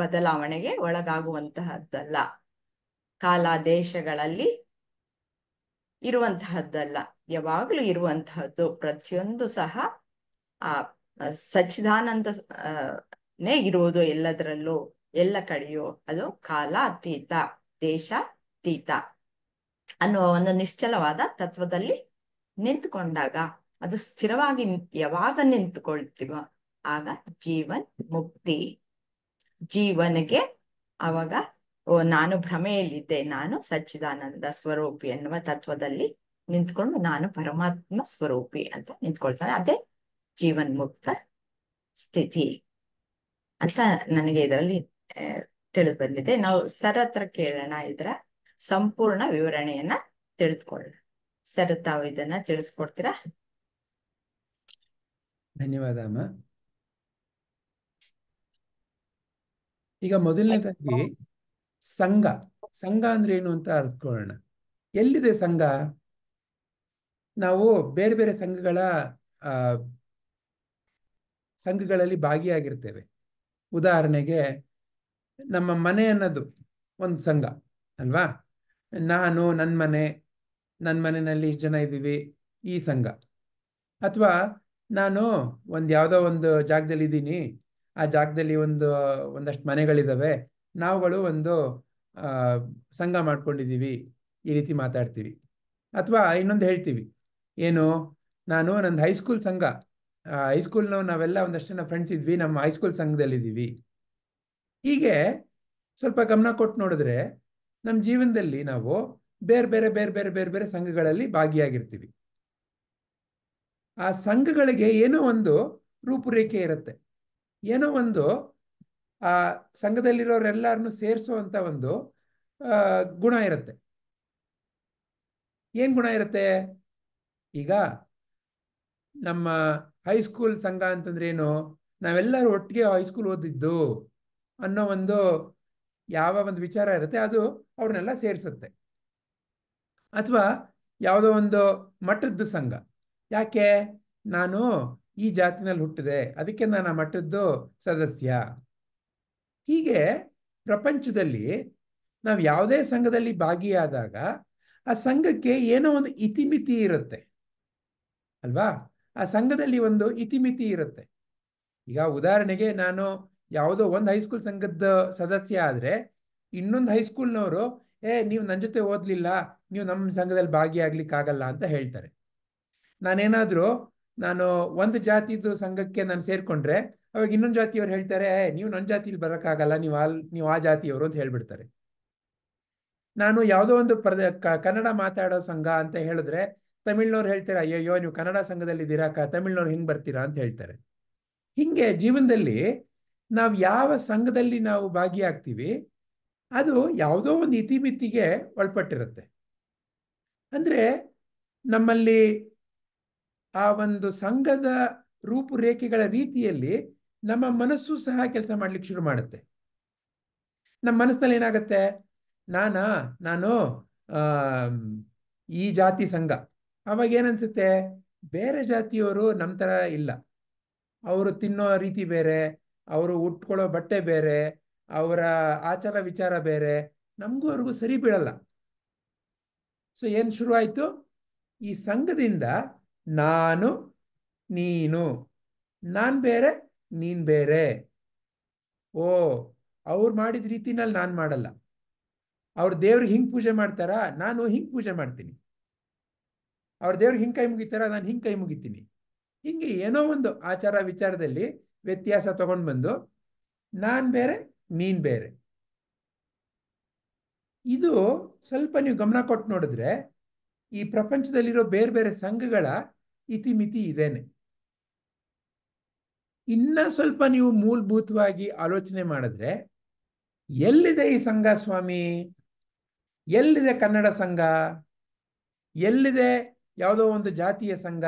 ಬದಲಾವಣೆಗೆ ಒಳಗಾಗುವಂತಹದ್ದಲ್ಲ, ಕಾಲ ದೇಶಗಳಲ್ಲಿ ಇರುವಂತಹದ್ದಲ್ಲ, ಯಾವಾಗಲೂ ಇರುವಂತಹದ್ದು. ಪ್ರತಿಯೊಂದು ಸಹ ಆ ಸಚ್ಚಿದಾನಂದ ನೇ ಇರುವುದು ಎಲ್ಲದರಲ್ಲೂ, ಎಲ್ಲ ಕಡೆಯೂ. ಅದು ಕಾಲ ಅತೀತ, ದೇಶ ಅತೀತ ಅನ್ನುವ ಒಂದು ನಿಶ್ಚಲವಾದ ತತ್ವದಲ್ಲಿ ನಿಂತುಕೊಂಡಾಗ, ಅದು ಸ್ಥಿರವಾಗಿ ಯಾವಾಗ ನಿಂತುಕೊಳ್ತೀವೋ ಆಗ ಜೀವನ್ ಮುಕ್ತಿ. ಜೀವನಿಗೆ ಆವಾಗ ನಾನು ಭ್ರಮೆಯಲ್ಲಿದ್ದೆ, ನಾನು ಸಚ್ಚಿದಾನಂದ ಸ್ವರೂಪಿ ಎನ್ನುವ ತತ್ವದಲ್ಲಿ ನಿಂತ್ಕೊಂಡು ನಾನು ಪರಮಾತ್ಮ ಸ್ವರೂಪಿ ಅಂತ ನಿಂತ್ಕೊಳ್ತಾನೆ. ಅದೇ ಜೀವನ್ ಮುಕ್ತ ಸ್ಥಿತಿ ಅಂತ ನನಗೆ ಇದರಲ್ಲಿ ತಿಳಿದು ಬಂದಿದೆ. ನಾವು ಸರ್ ಹತ್ರ ಕೇಳೋಣ, ಇದರ ಸಂಪೂರ್ಣ ವಿವರಣೆಯನ್ನ ತಿಳಿದುಕೊಳ್ಳೋಣ. ಸರ್, ತಾವು ಇದನ್ನ ತಿಳಿಸ್ಕೊಡ್ತೀರಾ? ಧನ್ಯವಾದ ಅಮ್ಮ. ಈಗ ಮೊದಲನೇದಾಗಿ ಸಂಘ. ಸಂಘ ಅಂದ್ರೆ ಏನು ಅಂತ ಅರ್ಥಕೊಳ್ಳೋಣ. ಎಲ್ಲಿದೆ ಸಂಘ? ನಾವು ಬೇರೆ ಬೇರೆ ಸಂಘಗಳಲ್ಲಿ ಭಾಗಿಯಾಗಿರ್ತೇವೆ. ಉದಾಹರಣೆಗೆ ನಮ್ಮ ಮನೆ ಅನ್ನೋದು ಒಂದು ಸಂಘ ಅಲ್ವಾ? ನಾನು, ನನ್ನ ಮನೆಯಲ್ಲಿ ಇಷ್ಟು ಜನ ಇದ್ದೀವಿ, ಈ ಸಂಘ. ಅಥವಾ ನಾನು ಯಾವುದೋ ಒಂದು ಜಾಗದಲ್ಲಿ ಇದ್ದೀನಿ, ಆ ಜಾಗದಲ್ಲಿ ಒಂದಷ್ಟು ಮನೆಗಳಿದ್ದಾವೆ, ನಾವುಗಳು ಒಂದು ಸಂಘ ಮಾಡ್ಕೊಂಡಿದ್ದೀವಿ, ಈ ರೀತಿ ಮಾತಾಡ್ತೀವಿ. ಅಥವಾ ಇನ್ನೊಂದು ಹೇಳ್ತೀವಿ, ಏನು, ನಾನು ನಂದು ಹೈಸ್ಕೂಲ್ ಸಂಘ, ಹೈಸ್ಕೂಲ್ನವು ನಾವೆಲ್ಲ ಒಂದಷ್ಟು ಜನ ಫ್ರೆಂಡ್ಸ್ ಇದ್ವಿ, ನಮ್ಮ ಹೈಸ್ಕೂಲ್ ಸಂಘದಲ್ಲಿದ್ದೀವಿ. ಹೀಗೆ ಸ್ವಲ್ಪ ಗಮನ ಕೊಟ್ಟು ನೋಡಿದ್ರೆ ನಮ್ಮ ಜೀವನದಲ್ಲಿ ನಾವು ಬೇರೆ ಬೇರೆ ಬೇರೆ ಬೇರೆ ಬೇರೆ ಬೇರೆ ಸಂಘಗಳಲ್ಲಿ ಭಾಗಿಯಾಗಿರ್ತೀವಿ. ಆ ಸಂಘಗಳಿಗೆ ಏನೋ ಒಂದು ರೂಪುರೇಖೆ ಇರುತ್ತೆ, ಏನೋ ಒಂದು ಆ ಸಂಘದಲ್ಲಿರೋರೆಲ್ಲರನ್ನು ಸೇರಿಸುವಂತ ಒಂದು ಗುಣ ಇರುತ್ತೆ. ಏನ್ ಗುಣ ಇರುತ್ತೆ? ಈಗ ನಮ್ಮ ಹೈಸ್ಕೂಲ್ ಸಂಘ ಅಂತಂದ್ರೆ ಏನು? ನಾವೆಲ್ಲರೂ ಒಟ್ಟಿಗೆ ಹೈಸ್ಕೂಲ್ ಓದಿದ್ದು ಅನ್ನೋ ಒಂದು ಯಾವ ಒಂದು ವಿಚಾರ ಇರುತ್ತೆ, ಅದು ಅವ್ರನ್ನೆಲ್ಲ ಸೇರಿಸುತ್ತೆ. ಅಥವಾ ಯಾವುದೋ ಒಂದು ಮಠದ ಸಂಘ, ಯಾಕೆ, ನಾನು ಈ ಜಾತಿನಲ್ಲಿ ಹುಟ್ಟಿದೆ, ಅದಕ್ಕೆ ನಾನು ಆ ಮಠದ್ದು ಸದಸ್ಯ. ಹೀಗೆ ಪ್ರಪಂಚದಲ್ಲಿ ನಾವು ಯಾವುದೇ ಸಂಘದಲ್ಲಿ ಭಾಗಿಯಾದಾಗ ಆ ಸಂಘಕ್ಕೆ ಏನೋ ಒಂದು ಇತಿಮಿತಿ ಇರುತ್ತೆ ಅಲ್ವಾ? ಆ ಸಂಘದಲ್ಲಿ ಒಂದು ಇತಿಮಿತಿ ಇರುತ್ತೆ. ಈಗ ಉದಾಹರಣೆಗೆ ನಾನು ಯಾವುದೋ ಒಂದು ಹೈಸ್ಕೂಲ್ ಸಂಘದ ಸದಸ್ಯ ಆದರೆ ಇನ್ನೊಂದು ಹೈಸ್ಕೂಲ್ನವರು ನೀವು ನನ್ನ ಜೊತೆ ಓದಲಿಲ್ಲ, ನೀವು ನಮ್ಮ ಸಂಘದಲ್ಲಿ ಭಾಗಿಯಾಗ್ಲಿಕ್ಕಾಗಲ್ಲ ಅಂತ ಹೇಳ್ತಾರೆ. ನಾನೇನಾದರೂ ನಾನು ಒಂದು ಜಾತಿದು ಸಂಘಕ್ಕೆ ನಾನು ಸೇರ್ಕೊಂಡ್ರೆ ಅವಾಗ ಇನ್ನೊಂದು ಜಾತಿಯವ್ರು ಹೇಳ್ತಾರೆ, ನೀವು ನನ್ನ ಜಾತಿಲಿ ಬರೋಕ್ಕಾಗಲ್ಲ, ನೀವು ಆ ಜಾತಿಯವರು ಅಂತ ಹೇಳ್ಬಿಡ್ತಾರೆ. ನಾನು ಯಾವುದೋ ಒಂದು ಕನ್ನಡ ಮಾತಾಡೋ ಸಂಘ ಅಂತ ಹೇಳಿದ್ರೆ ತಮಿಳ್ನವ್ರು ಹೇಳ್ತಾರೆ, ಅಯ್ಯಯ್ಯೋ ನೀವು ಕನ್ನಡ ಸಂಘದಲ್ಲಿ ಇದ್ದೀರಾ, ತಮಿಳ್ನವ್ರು ಹಿಂಗೆ ಬರ್ತೀರಾ ಅಂತ ಹೇಳ್ತಾರೆ. ಹಿಂಗೆ ಜೀವನದಲ್ಲಿ ನಾವು ಯಾವ ಸಂಘದಲ್ಲಿ ನಾವು ಭಾಗಿಯಾಗ್ತೀವಿ ಅದು ಯಾವುದೋ ಒಂದು ಇತಿಮಿತಿಗೆ ಒಳಪಟ್ಟಿರುತ್ತೆ. ಅಂದ್ರೆ ನಮ್ಮಲ್ಲಿ ಆ ಒಂದು ಸಂಘದ ರೂಪುರೇಖೆಗಳ ರೀತಿಯಲ್ಲಿ ನಮ್ಮ ಮನಸ್ಸು ಸಹ ಕೆಲಸ ಮಾಡ್ಲಿಕ್ಕೆ ಶುರು ಮಾಡುತ್ತೆ. ನಮ್ಮ ಮನಸ್ಸಿನಲ್ಲಿ ಏನಾಗುತ್ತೆ, ನಾನು ಈ ಜಾತಿ ಸಂಘ. ಅವಾಗ ಏನನ್ಸುತ್ತೆ, ಬೇರೆ ಜಾತಿಯವರು ನಮ್ಮ ಥರ ಇಲ್ಲ, ಅವರು ತಿನ್ನೋ ರೀತಿ ಬೇರೆ, ಅವರು ಉಟ್ಕೊಳ್ಳೋ ಬಟ್ಟೆ ಬೇರೆ, ಅವರ ಆಚಾರ ವಿಚಾರ ಬೇರೆ, ನಮಗೂ ಅವ್ರಿಗೂ ಸರಿ ಬೀಳಲ್ಲ. ಸೊ ಏನು ಶುರುವಾಯಿತು, ಈ ಸಂಘದಿಂದ ನಾನು ನೀನು, ನಾನು ಬೇರೆ ನೀನು ಬೇರೆ. ಓ, ಅವ್ರು ಮಾಡಿದ ರೀತಿನಲ್ಲಿ ನಾನು ಮಾಡಲ್ಲ, ಅವ್ರ ದೇವ್ರಿಗೆ ಹಿಂಗೆ ಪೂಜೆ ಮಾಡ್ತಾರಾ, ನಾನು ಹಿಂಗೆ ಪೂಜೆ ಮಾಡ್ತೀನಿ. ಅವ್ರ ದೇವ್ರಿಗೆ ಹಿಂಗೆ ಕೈ ಮುಗಿತಾರ, ನಾನು ಹಿಂಗೆ ಕೈ ಮುಗಿತೀನಿ. ಹಿಂಗೆ ಏನೋ ಒಂದು ಆಚಾರ ವಿಚಾರದಲ್ಲಿ ವ್ಯತ್ಯಾಸ ತಗೊಂಡು ಬಂದು ನಾನು ಬೇರೆ ನೀನು ಬೇರೆ. ಇದು ಸ್ವಲ್ಪ ನೀವು ಗಮನ ಕೊಟ್ಟು ನೋಡಿದ್ರೆ ಈ ಪ್ರಪಂಚದಲ್ಲಿರೋ ಬೇರೆ ಬೇರೆ ಸಂಘಗಳ ಇತಿಮಿತಿ ಇದೇನೆ. ಇನ್ನ ಸ್ವಲ್ಪ ನೀವು ಮೂಲಭೂತವಾಗಿ ಆಲೋಚನೆ ಮಾಡಿದ್ರೆ, ಎಲ್ಲಿದೆ ಈ ಸಂಘ ಸ್ವಾಮಿ, ಎಲ್ಲಿದೆ ಕನ್ನಡ ಸಂಘ, ಎಲ್ಲಿದೆ ಯಾವುದೋ ಒಂದು ಜಾತಿಯ ಸಂಘ,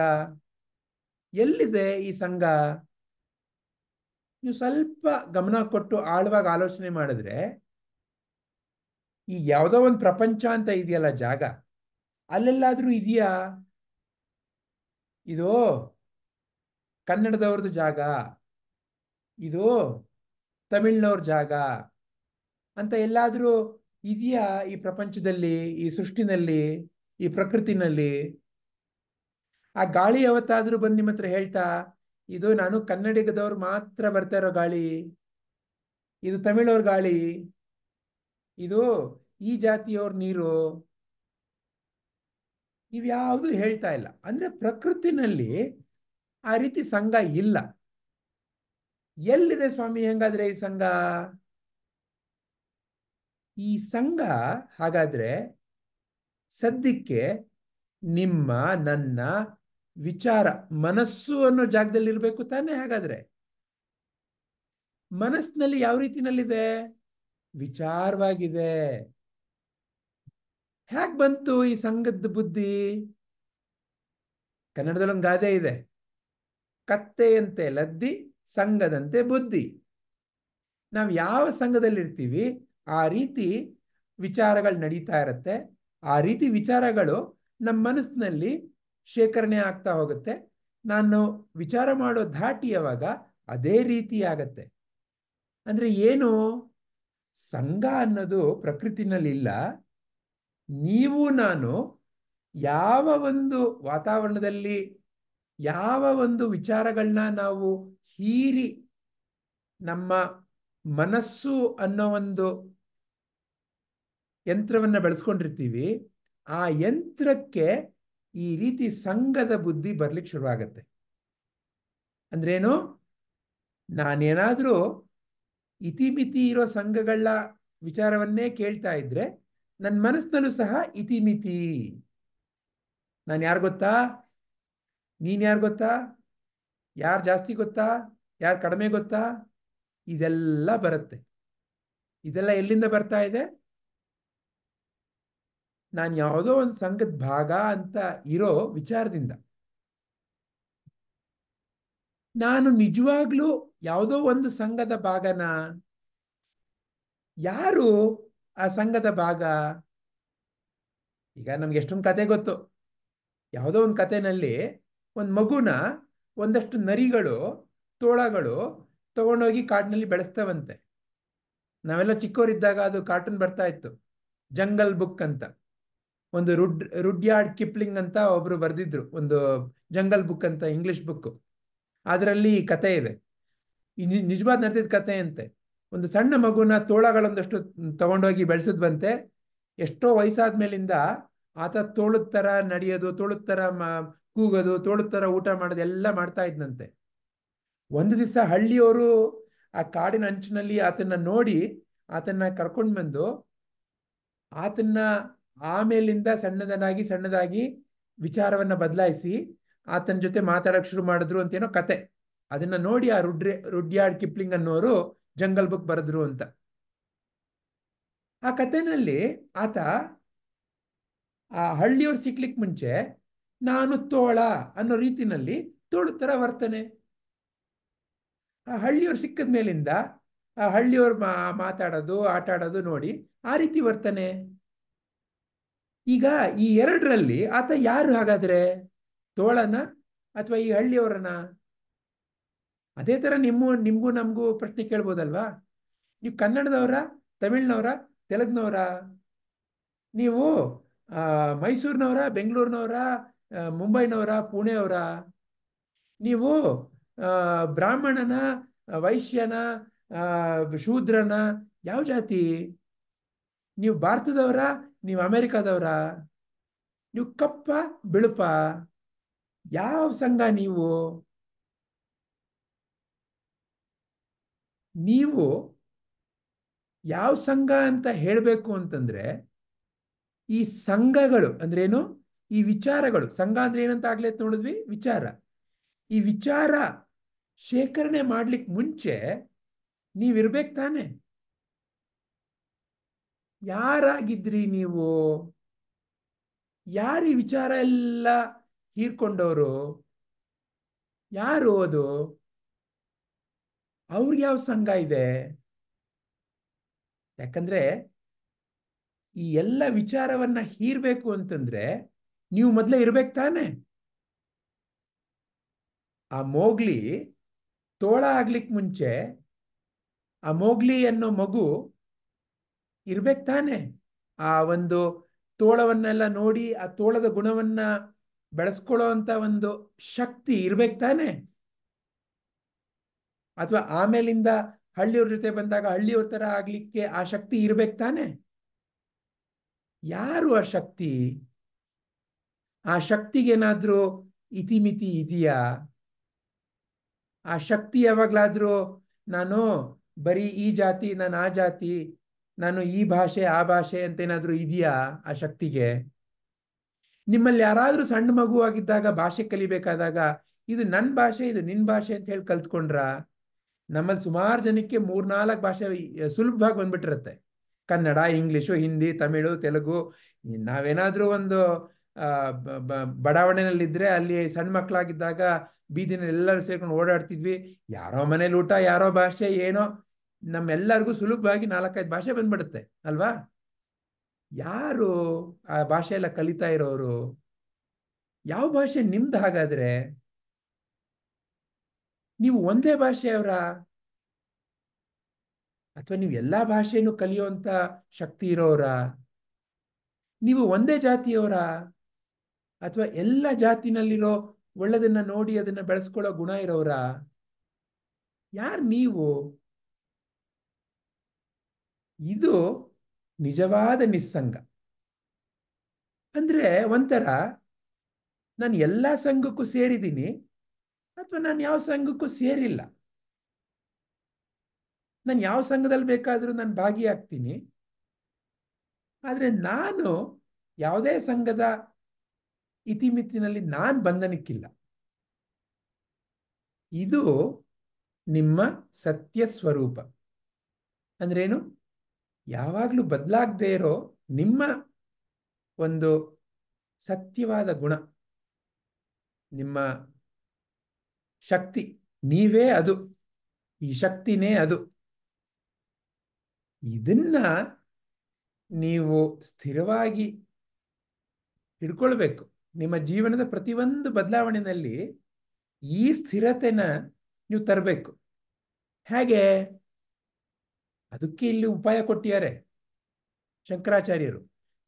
ಎಲ್ಲಿದೆ ಈ ಸಂಘ? ನೀವು ಸ್ವಲ್ಪ ಗಮನ ಕೊಟ್ಟು ಆಳವಾಗಿ ಆಲೋಚನೆ ಮಾಡಿದ್ರೆ ಈ ಯಾವುದೋ ಒಂದು ಪ್ರಪಂಚ ಅಂತ ಇದೆಯಲ್ಲ ಜಾಗ, ಅಲ್ಲೆಲ್ಲಾದ್ರೂ ಇದೆಯಾ ಇದು ಕನ್ನಡದವ್ರದ್ದು ಜಾಗ, ಇದು ತಮಿಳ್ನವ್ರ ಜಾಗ ಅಂತ ಎಲ್ಲಾದ್ರೂ ಇದೆಯಾ ಈ ಪ್ರಪಂಚದಲ್ಲಿ, ಈ ಸೃಷ್ಟಿನಲ್ಲಿ, ಈ ಪ್ರಕೃತಿನಲ್ಲಿ? ಆ ಗಾಳಿ ಯಾವತ್ತಾದ್ರೂ ಬಂದು ನಿಮ್ಮ ಹತ್ರ ಹೇಳ್ತಾ, ಇದು ನಾನು ಕನ್ನಡಿಗದವ್ರು ಮಾತ್ರ ಬರ್ತಾ ಇರೋ ಗಾಳಿ, ಇದು ತಮಿಳವ್ರ ಗಾಳಿ, ಇದು ಈ ಜಾತಿಯವ್ರ ನೀರು, ಇವ್ಯಾವುದು ಹೇಳ್ತಾ ಇಲ್ಲ. ಅಂದ್ರೆ ಪ್ರಕೃತಿನಲ್ಲಿ ಆ ರೀತಿ ಸಂಘ ಇಲ್ಲ. ಎಲ್ಲಿದೆ ಸ್ವಾಮಿ ಹೆಂಗಾದ್ರೆ ಈ ಸಂಘ? ಈ ಸಂಘ ಹಾಗಾದ್ರೆ ಸದ್ಯಕ್ಕೆ ನಿಮ್ಮ ನನ್ನ ವಿಚಾರ ಮನಸ್ಸು ಅನ್ನೋ ಜಾಗದಲ್ಲಿ ಇರಬೇಕು ತಾನೇ? ಹಾಗಾದ್ರೆ ಮನಸ್ಸಿನಲ್ಲಿ ಯಾವ ರೀತಿನಲ್ಲಿದೆ? ವಿಚಾರವಾಗಿದೆ. ಹೇಗೆ ಬಂತು ಈ ಸಂಘದ ಬುದ್ಧಿ? ಕನ್ನಡದಲ್ಲೊಂದು ಗಾದೆ ಇದೆ, ಕತ್ತೆಯಂತೆ ಲದ್ದಿ ಸಂಘದಂತೆ ಬುದ್ಧಿ. ನಾವು ಯಾವ ಸಂಘದಲ್ಲಿರ್ತೀವಿ ಆ ರೀತಿ ವಿಚಾರಗಳು ನಡೀತಾ ಇರುತ್ತೆ. ಆ ರೀತಿ ವಿಚಾರಗಳು ನಮ್ಮ ಮನಸ್ಸಿನಲ್ಲಿ ಶೇಖರಣೆ ಆಗ್ತಾ ಹೋಗುತ್ತೆ. ನಾನು ವಿಚಾರ ಮಾಡೋ ಧಾಟಿ ಯಾವಾಗ ಅದೇ ರೀತಿ ಆಗತ್ತೆ. ಅಂದ್ರೆ ಏನು, ಸಂಘ ಅನ್ನೋದು ಪ್ರಕೃತಿನಲ್ಲಿ ಇಲ್ಲ. ನೀವು ನಾನು ಯಾವ ಒಂದು ವಾತಾವರಣದಲ್ಲಿ ಯಾವ ಒಂದು ವಿಚಾರಗಳನ್ನ ನಾವು ಹೀರಿ ನಮ್ಮ ಮನಸ್ಸು ಅನ್ನೋ ಒಂದು ಯಂತ್ರವನ್ನ ಬೆಳೆಸ್ಕೊಂಡಿರ್ತೀವಿ, ಆ ಯಂತ್ರಕ್ಕೆ ಈ ರೀತಿ ಸಂಘದ ಬುದ್ಧಿ ಬರ್ಲಿಕ್ಕೆ ಶುರುವಾಗತ್ತೆ. ಅಂದ್ರೇನು, ನಾನೇನಾದ್ರೂ ಇತಿಮಿತಿ ಇರೋ ಸಂಘಗಳ ವಿಚಾರವನ್ನೇ ಕೇಳ್ತಾ ಇದ್ರೆ ನನ್ನ ಮನಸ್ಸಿನಲ್ಲೂ ಸಹ ಇತಿಮಿತಿ. ನಾನು ಯಾರು ಗೊತ್ತಾ, ನೀನ್ ಯಾರು ಗೊತ್ತಾ, ಯಾರು ಜಾಸ್ತಿ ಗೊತ್ತಾ, ಯಾರು ಕಡಿಮೆ ಗೊತ್ತಾ, ಇದೆಲ್ಲ ಬರುತ್ತೆ. ಇದೆಲ್ಲ ಎಲ್ಲಿಂದ ಬರ್ತಾ ಇದೆ? ನಾನು ಯಾವುದೋ ಒಂದು ಸಂಘದ ಭಾಗ ಅಂತ ಇರೋ ವಿಚಾರದಿಂದ. ನಾನು ನಿಜವಾಗ್ಲೂ ಯಾವುದೋ ಒಂದು ಸಂಘದ ಭಾಗನ? ಯಾರು ಆ ಸಂಘದ ಭಾಗ? ಈಗ ನಮ್ಗೆ ಎಷ್ಟೊಂದು ಕತೆ ಗೊತ್ತು. ಯಾವುದೋ ಒಂದು ಕತೆನಲ್ಲಿ ಒಂದು ಮಗುನ ಒಂದಷ್ಟು ನರಿಗಳು ತೋಳಗಳು ತಗೊಂಡೋಗಿ ಕಾಡಿನಲ್ಲಿ ಬೆಳೆಸ್ತವಂತೆ. ನಾವೆಲ್ಲ ಚಿಕ್ಕವರಿದ್ದಾಗ ಅದು ಕಾರ್ಟೂನ್ ಬರ್ತಾ ಇತ್ತು, ಜಂಗಲ್ ಬುಕ್ ಅಂತ. ಒಂದು ರುಡ್ಯಾರ್ಡ್ ಕಿಪ್ಲಿಂಗ್ ಅಂತ ಒಬ್ರು ಬರೆದಿದ್ರು ಒಂದು ಜಂಗಲ್ ಬುಕ್ ಅಂತ, ಇಂಗ್ಲಿಷ್ ಬುಕ್. ಅದರಲ್ಲಿ ಈ ಕತೆ ಇದೆ, ನಿಜವಾದ ನಡೆದಿದ್ದ ಕತೆ ಅಂತೆ. ಒಂದು ಸಣ್ಣ ಮಗುನ ತೋಳಗಳೊಂದಷ್ಟು ತಗೊಂಡೋಗಿ ಬೆಳೆಸಿದ್ವಂತೆ. ಎಷ್ಟೋ ವಯಸ್ಸಾದ ಮೇಲಿಂದ ಆತ ತೋಳದ ಥರ ನಡೆಯೋದು, ತೋಳದ ಥರ ಕೂಗೋದು, ತೋಳದ ಥರ ಊಟ ಮಾಡೋದು ಎಲ್ಲ ಮಾಡ್ತಾ ಇದ್ನಂತೆ. ಒಂದು ದಿವಸ ಹಳ್ಳಿಯವರು ಆ ಕಾಡಿನ ಅಂಚಿನಲ್ಲಿ ಆತನ್ನ ನೋಡಿ ಆತನ್ನ ಕರ್ಕೊಂಡು ಬಂದು ಆತನ್ನ ಆಮೇಲಿಂದ ಸಣ್ಣದನಾಗಿ ಸಣ್ಣದಾಗಿ ವಿಚಾರವನ್ನ ಬದಲಾಯಿಸಿ ಆತನ ಜೊತೆ ಮಾತಾಡಕ್ ಶುರು ಮಾಡಿದ್ರು ಅಂತೇನೋ ಕತೆ. ಅದನ್ನ ನೋಡಿ ಆ ರುಡ್ಯಾರ್ಡ್ ಕಿಪ್ಲಿಂಗ್ ಅನ್ನೋರು ಜಂಗಲ್ ಬುಕ್ ಬರೆದ್ರು ಅಂತ. ಆ ಕಥೆನಲ್ಲಿ ಆತ ಆ ಹಳ್ಳಿಯವ್ರು ಸಿಕ್ಲಿಕ್ಕೆ ಮುಂಚೆ ನಾನು ತೋಳ ಅನ್ನೋ ರೀತಿನಲ್ಲಿ ತೋಳು ತರ ವರ್ತನೆ. ಆ ಹಳ್ಳಿಯವ್ರು ಸಿಕ್ಕದ ಮೇಲಿಂದ ಆ ಹಳ್ಳಿಯವ್ರು ಮಾತಾಡೋದು ಆಟ ಆಡೋದು ನೋಡಿ ಆ ರೀತಿ ವರ್ತನೆ. ಈಗ ಈ ಎರಡರಲ್ಲಿ ಆತ ಯಾರು ಹಾಗಾದ್ರೆ, ತೋಳನ ಅಥವಾ ಈ ಹಳ್ಳಿಯವರನ್ನ? ಅದೇ ತರ ನಿಮ್ಗೂ ನಮಗೂ ಪ್ರಶ್ನೆ ಕೇಳ್ಬೋದಲ್ವಾ? ನೀವು ಕನ್ನಡದವರ, ತಮಿಳ್ನವರ, ತೆಲುಗ್ನವರ? ನೀವು ಮೈಸೂರಿನವರ, ಬೆಂಗಳೂರಿನವರ, ಮುಂಬೈನವರ, ಪುಣೆಯವರ? ನೀವು ಬ್ರಾಹ್ಮಣನ, ವೈಶ್ಯನ, ಶೂದ್ರನ? ಯಾವ ಜಾತಿ? ನೀವು ಭಾರತದವರ, ನೀವು ಅಮೆರಿಕಾದವರ? ನೀವು ಕಪ್ಪ ಬಿಳುಪ? ಯಾವ ಸಂಘ ನೀವು? ನೀವು ಯಾವ ಸಂಘ ಅಂತ ಹೇಳಬೇಕು ಅಂತಂದ್ರೆ, ಈ ಸಂಘಗಳು ಅಂದ್ರೇನು, ಈ ವಿಚಾರಗಳು, ಸಂಘ ಅಂದ್ರೆ ಏನಂತ ಆಗ್ಲೇ ನೋಡಿದ್ವಿ, ವಿಚಾರ. ಈ ವಿಚಾರ ಶೇಖರಣೆ ಮಾಡ್ಲಿಕ್ಕೆ ಮುಂಚೆ ನೀವಿರ್ಬೇಕು ತಾನೆ. ಯಾರಾಗಿದ್ರಿ ನೀವು? ಯಾರು ಈ ವಿಚಾರ ಎಲ್ಲ ಹೀರ್ಕೊಂಡವರು? ಯಾರು ಅದು? ಅವ್ರಿಗೆ ಯಾವ ಸಂಘ ಇದೆ? ಯಾಕಂದ್ರೆ ಈ ಎಲ್ಲ ವಿಚಾರವನ್ನ ಹೀರ್ಬೇಕು ಅಂತಂದ್ರೆ ನೀವು ಮೊದಲೇ ಇರ್ಬೇಕು ತಾನೆ. ಆ ಮೋಗ್ಲಿ ತೋಳ ಆಗ್ಲಿಕ್ಕೆ ಮುಂಚೆ ಆ ಮೋಗ್ಲಿ ಅನ್ನೋ ಮಗು ಇರ್ಬೇಕು ತಾನೆ. ಆ ಒಂದು ತೋಳವನ್ನೆಲ್ಲ ನೋಡಿ ಆ ತೋಳದ ಗುಣವನ್ನ ಬೆಳೆಸ್ಕೊಳ್ಳೋ ಅಂತ ಒಂದು ಶಕ್ತಿ ಇರ್ಬೇಕು ತಾನೆ. ಅಥವಾ ಆಮೇಲಿಂದ ಹಳ್ಳಿಯವ್ರ ಜೊತೆ ಬಂದಾಗ ಹಳ್ಳಿಯವ್ರ ತರ ಆಗ್ಲಿಕ್ಕೆ ಆ ಶಕ್ತಿ ಇರ್ಬೇಕು ತಾನೆ. ಯಾರು ಆ ಶಕ್ತಿ? ಆ ಶಕ್ತಿಗೇನಾದ್ರೂ ಇತಿಮಿತಿ ಇದೆಯಾ? ಆ ಶಕ್ತಿ ಯಾವಾಗ್ಲಾದ್ರೂ ನಾನು ಬರೀ ಈ ಜಾತಿ, ನಾನು ಆ ಜಾತಿ, ನಾನು ಈ ಭಾಷೆ ಆ ಭಾಷೆ ಅಂತ ಏನಾದ್ರೂ ಇದೆಯಾ ಆ ಶಕ್ತಿಗೆ? ನಿಮ್ಮಲ್ಲಿ ಯಾರಾದ್ರೂ ಸಣ್ಣ ಮಗು ಆಗಿದ್ದಾಗ ಭಾಷೆ ಕಲಿಬೇಕಾದಾಗ ಇದು ನನ್ನ ಭಾಷೆ, ಇದು ನಿನ್ನ ಭಾಷೆ ಅಂತ ಹೇಳಿ ಕಲ್ತ್ಕೊಂಡ್ರ? ನಮ್ಮಲ್ಲಿ ಸುಮಾರು ಜನಕ್ಕೆ 3-4 ಭಾಷೆ ಸುಲಭವಾಗಿ ಬಂದ್ಬಿಟ್ಟಿರುತ್ತೆ. ಕನ್ನಡ, ಇಂಗ್ಲಿಷು, ಹಿಂದಿ, ತಮಿಳು, ತೆಲುಗು. ನಾವೇನಾದ್ರೂ ಒಂದು ಬಡಾವಣೆನಲ್ಲಿದ್ರೆ ಅಲ್ಲಿ ಸಣ್ಣ ಮಕ್ಕಳಾಗಿದ್ದಾಗ ಬೀದಿನಲ್ಲಿ ಎಲ್ಲರೂ ಸೇರ್ಕೊಂಡು ಓಡಾಡ್ತಿದ್ವಿ. ಯಾರೋ ಮನೇಲಿ ಊಟ, ಯಾರೋ ಭಾಷೆ, ಏನೋ ನಮ್ಮೆಲ್ಲರಿಗೂ ಸುಲಭವಾಗಿ 4-5 ಭಾಷೆ ಬಂದ್ಬಿಡುತ್ತೆ ಅಲ್ವಾ? ಯಾರು ಆ ಭಾಷೆ ಎಲ್ಲ ಕಲಿತಾ ಇರೋರು? ಯಾವ ಭಾಷೆ ನಿಮ್ದು ಹಾಗಾದ್ರೆ? ನೀವು ಒಂದೇ ಭಾಷೆಯವರ? ಅಥವಾ ನೀವು ಎಲ್ಲಾ ಭಾಷೆಯನ್ನು ಕಲಿಯುವಂತ ಶಕ್ತಿ ಇರೋರ? ನೀವು ಒಂದೇ ಜಾತಿಯವರ? ಅಥವಾ ಎಲ್ಲ ಜಾತಿನಲ್ಲಿರೋ ಒಳ್ಳೆದನ್ನ ನೋಡಿ ಅದನ್ನ ಬೆಳೆಸ್ಕೊಳ್ಳೋ ಗುಣ ಇರೋರ? ಯಾರು ನೀವು? ಇದು ನಿಜವಾದ ನಿಸ್ಸಂಗ. ಅಂದ್ರೆ ಒಂಥರ ನಾನು ಎಲ್ಲಾ ಸಂಘಕ್ಕೂ ಸೇರಿದ್ದೀನಿ ಅಥವಾ ನಾನು ಯಾವ ಸಂಘಕ್ಕೂ ಸೇರಿಲ್ಲ. ನಾನು ಯಾವ ಸಂಘದಲ್ಲಿ ಬೇಕಾದರೂ ನಾನು ಭಾಗಿಯಾಗ್ತೀನಿ. ಆದ್ರೆ ನಾನು ಯಾವುದೇ ಸಂಘದ ಇತಿಮಿತಿನಲ್ಲಿ ನಾನು ಬಂಧನಕ್ಕಿಲ್ಲ. ಇದು ನಿಮ್ಮ ಸತ್ಯ ಸ್ವರೂಪ. ಅಂದ್ರೇನು? ಯಾವಾಗಲೂ ಬದಲಾಗದೇ ಇರೋ ನಿಮ್ಮ ಒಂದು ಸತ್ಯವಾದ ಗುಣ, ನಿಮ್ಮ ಶಕ್ತಿ. ನೀವೇ ಅದು, ಈ ಶಕ್ತಿನೇ ಅದು. ಇದನ್ನ ನೀವು ಸ್ಥಿರವಾಗಿ ಹಿಡ್ಕೊಳ್ಬೇಕು. ನಿಮ್ಮ ಜೀವನದ ಪ್ರತಿಯೊಂದು ಬದಲಾವಣೆಯಲ್ಲಿ ಈ ಸ್ಥಿರತೆನ ನೀವು ತರಬೇಕು. ಹೇಗೆ? ಅದಕ್ಕೆ ಇಲ್ಲಿ ಉಪಾಯ ಕೊಟ್ಟಿದ್ದಾರೆ ಶಂಕರಾಚಾರ್ಯರು.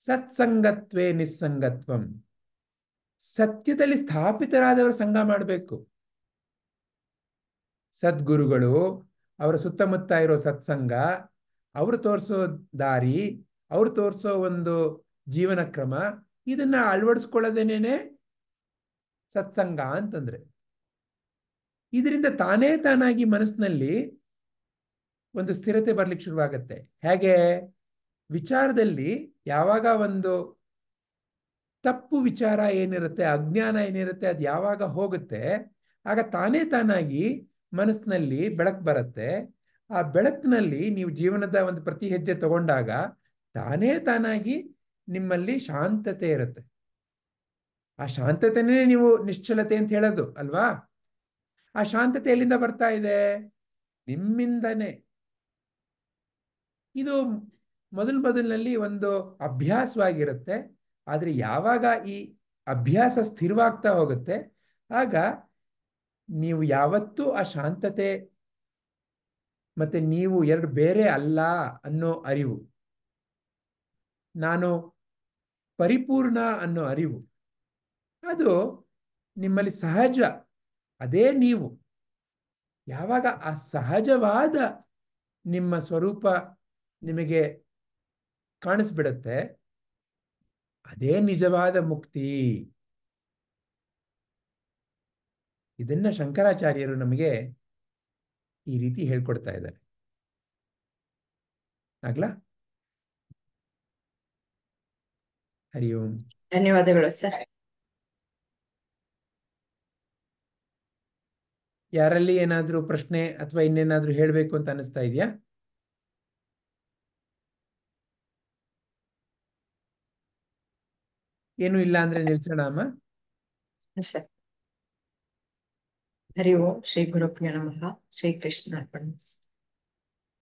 ಸತ್ಸಂಗತ್ವೇ ನಿಸ್ಸಂಗತ್ವಂ. ಸತ್ಯದಲ್ಲಿ ಸ್ಥಾಪಿತರಾದವರ ಸಂಘ ಮಾಡಬೇಕು. ಸದ್ಗುರುಗಳು, ಅವರ ಸುತ್ತಮುತ್ತ ಇರೋ ಸತ್ಸಂಗ, ಅವರು ತೋರಿಸೋ ದಾರಿ, ಅವರು ತೋರಿಸೋ ಒಂದು ಜೀವನ ಕ್ರಮ, ಇದನ್ನ ಅಳವಡಿಸ್ಕೊಳ್ಳೋದೇನೇನೆ ಸತ್ಸಂಗ ಅಂತಂದ್ರೆ. ಇದರಿಂದ ತಾನೇ ತಾನಾಗಿ ಮನಸ್ಸಿನಲ್ಲಿ ಒಂದು ಸ್ಥಿರತೆ ಬರ್ಲಿಕ್ಕೆ ಶುರುವಾಗತ್ತೆ. ಹೇಗೆ? ವಿಚಾರದಲ್ಲಿ ಯಾವಾಗ ಒಂದು ತಪ್ಪು ವಿಚಾರ ಏನಿರುತ್ತೆ, ಅಜ್ಞಾನ ಏನಿರುತ್ತೆ, ಅದು ಯಾವಾಗ ಹೋಗುತ್ತೆ, ಆಗ ತಾನೇ ತಾನಾಗಿ ಮನಸ್ಸಿನಲ್ಲಿ ಬೆಳಕು ಬರುತ್ತೆ. ಆ ಬೆಳಕಿನಲ್ಲಿ ನೀವು ಜೀವನದ ಒಂದು ಪ್ರತಿ ಹೆಜ್ಜೆ ತಗೊಂಡಾಗ ತಾನೇ ತಾನಾಗಿ ನಿಮ್ಮಲ್ಲಿ ಶಾಂತತೆ ಇರುತ್ತೆ. ಆ ಶಾಂತತೆನೇ ನೀವು ನಿಶ್ಚಲತೆ ಅಂತ ಹೇಳೋದು ಅಲ್ವಾ? ಆ ಶಾಂತತೆ ಎಲ್ಲಿಂದ ಬರ್ತಾ ಇದೆ? ನಿಮ್ಮಿಂದನೇ. ಇದು ಮೊದಲಿನಲ್ಲಿ ಒಂದು ಅಭ್ಯಾಸವಾಗಿರುತ್ತೆ. ಆದರೆ ಯಾವಾಗ ಈ ಅಭ್ಯಾಸ ಸ್ಥಿರವಾಗ್ತಾ ಹೋಗುತ್ತೆ, ಆಗ ನೀವು ಯಾವತ್ತೂ ಆ ಶಾಂತತೆ ಮತ್ತೆ ನೀವು ಎರಡು ಬೇರೆ ಅಲ್ಲ ಅನ್ನೋ ಅರಿವು, ನಾನು ಪರಿಪೂರ್ಣ ಅನ್ನೋ ಅರಿವು, ಅದು ನಿಮ್ಮಲ್ಲಿ ಸಹಜ. ಅದೇ ನೀವು. ಯಾವಾಗ ಆ ಸಹಜವಾದ ನಿಮ್ಮ ಸ್ವರೂಪ ನಿಮಗೆ ಕಾಣಿಸ್ಬಿಡತ್ತೆ, ಅದೇ ನಿಜವಾದ ಮುಕ್ತಿ. ಇದನ್ನ ಶಂಕರಾಚಾರ್ಯರು ನಮಗೆ ಈ ರೀತಿ ಹೇಳ್ಕೊಡ್ತಾ ಇದ್ದಾರೆ. ಆಗ್ಲಾ? ಹರಿ ಓಂ. ಧನ್ಯವಾದಗಳು ಸರ್. ಯಾರಲ್ಲಿ ಏನಾದ್ರೂ ಪ್ರಶ್ನೆ ಅಥವಾ ಇನ್ನೇನಾದ್ರೂ ಹೇಳಬೇಕು ಅಂತ ಅನಿಸ್ತಾ ಇದೆಯಾ? ಏನು ಇಲ್ಲ ಅಂದ್ರೆ ನಿಲ್ಸೋಣ ಅಮ್ಮ. ಸರ್. ಹರಿ ಓಂ. ಶ್ರೀ ಗುರುಭ್ಯೋ ನಮಃ. ಶ್ರೀ ಕೃಷ್ಣ ಅರ್ಪಣಮಸ್ತು.